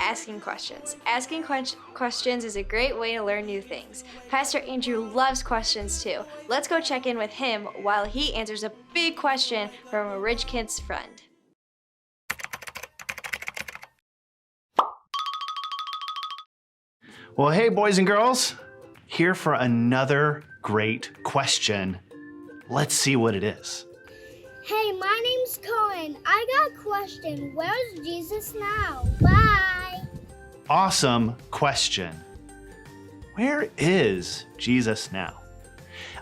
asking questions. Asking questions is a great way to learn new things. Pastor Andrew loves questions too. Let's go check in with him while he answers a big question from a RidgeKids friend. Well, hey, boys and girls, here for another great question. Let's see what it is. Hey, my name's Cohen. I got a question. Where's Jesus now? Bye. Awesome question. Where is Jesus now?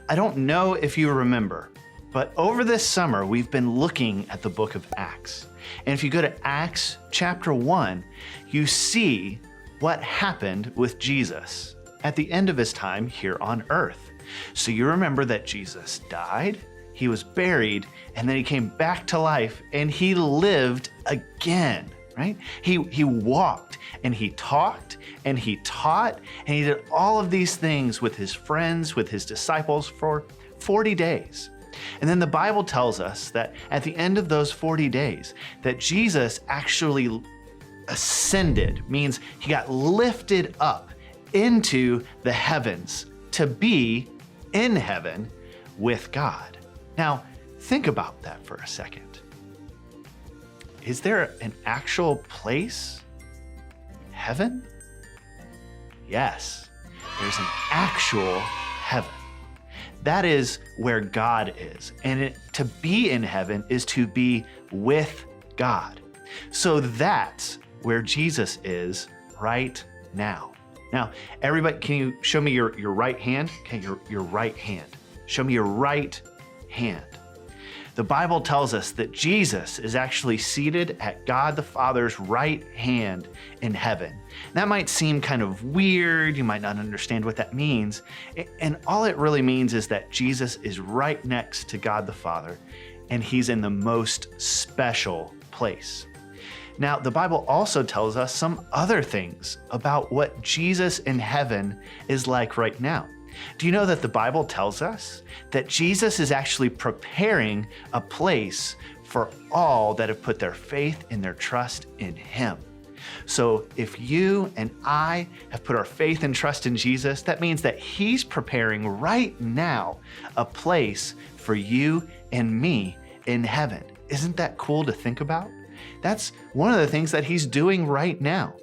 I don't know if you remember, but over this summer, we've been looking at the book of Acts. And if you go to Acts chapter 1, you see what happened with Jesus at the end of his time here on earth. So you remember that Jesus died, he was buried, and then he came back to life and he lived again, right? He walked and he talked and he taught and he did all of these things with his friends, with his disciples for 40 days. And then the Bible tells us that at the end of those 40 days, that Jesus actually ascended, means he got lifted up into the heavens to be in heaven with God. Now, think about that for a second. Is there an actual place? Heaven? Yes, there's an actual heaven. That is where God is. And to be in heaven is to be with God. So that's where Jesus is right now. Now, everybody, can you show me your right hand? Okay, your right hand. Show me your right hand. The Bible tells us that Jesus is actually seated at God the Father's right hand in heaven. That might seem kind of weird. You might not understand what that means. And all it really means is that Jesus is right next to God the Father, and he's in the most special place. Now, the Bible also tells us some other things about what Jesus in heaven is like right now. Do you know that the Bible tells us that Jesus is actually preparing a place for all that have put their faith and their trust in him? So if you and I have put our faith and trust in Jesus, that means that he's preparing right now a place for you and me in heaven. Isn't that cool to think about? That's one of the things that he's doing right now.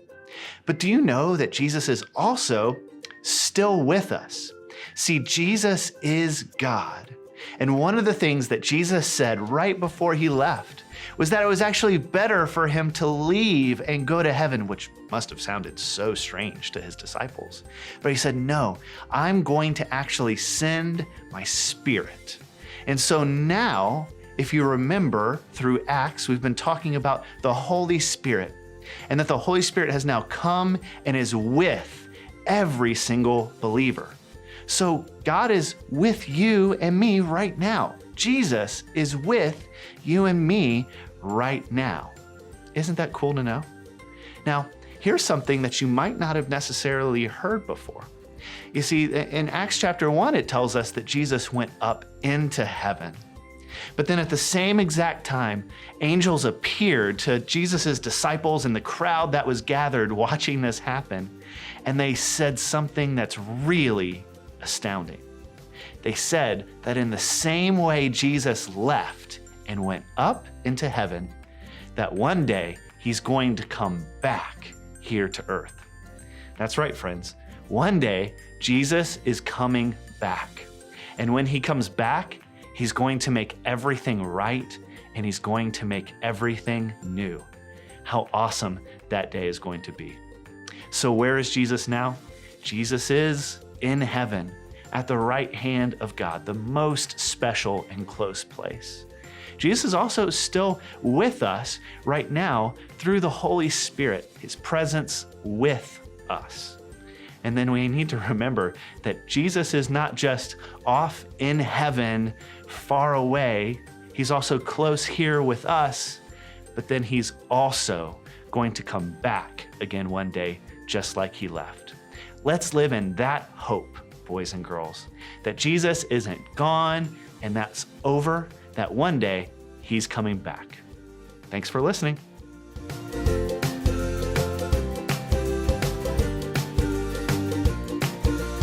But do you know that Jesus is also still with us? See, Jesus is God. And one of the things that Jesus said right before he left was that it was actually better for him to leave and go to heaven, which must have sounded so strange to his disciples. But he said, no, I'm going to actually send my Spirit. And so now, if you remember through Acts, we've been talking about the Holy Spirit, and that the Holy Spirit has now come and is with every single believer. So God is with you and me right now. Jesus is with you and me right now. Isn't that cool to know? Now, here's something that you might not have necessarily heard before. You see, in Acts chapter 1, it tells us that Jesus went up into heaven. But then at the same exact time, angels appeared to Jesus' disciples and the crowd that was gathered watching this happen, and they said something that's really astounding. They said that in the same way Jesus left and went up into heaven, that one day he's going to come back here to earth. That's right, friends. One day, Jesus is coming back. And when he comes back, he's going to make everything right, and he's going to make everything new. How awesome that day is going to be. So where is Jesus now? Jesus is in heaven at the right hand of God, the most special and close place. Jesus is also still with us right now through the Holy Spirit, his presence with us. And then we need to remember that Jesus is not just off in heaven, far away. He's also close here with us, but then he's also going to come back again one day, just like he left. Let's live in that hope, boys and girls, that Jesus isn't gone and that's over, that one day he's coming back. Thanks for listening.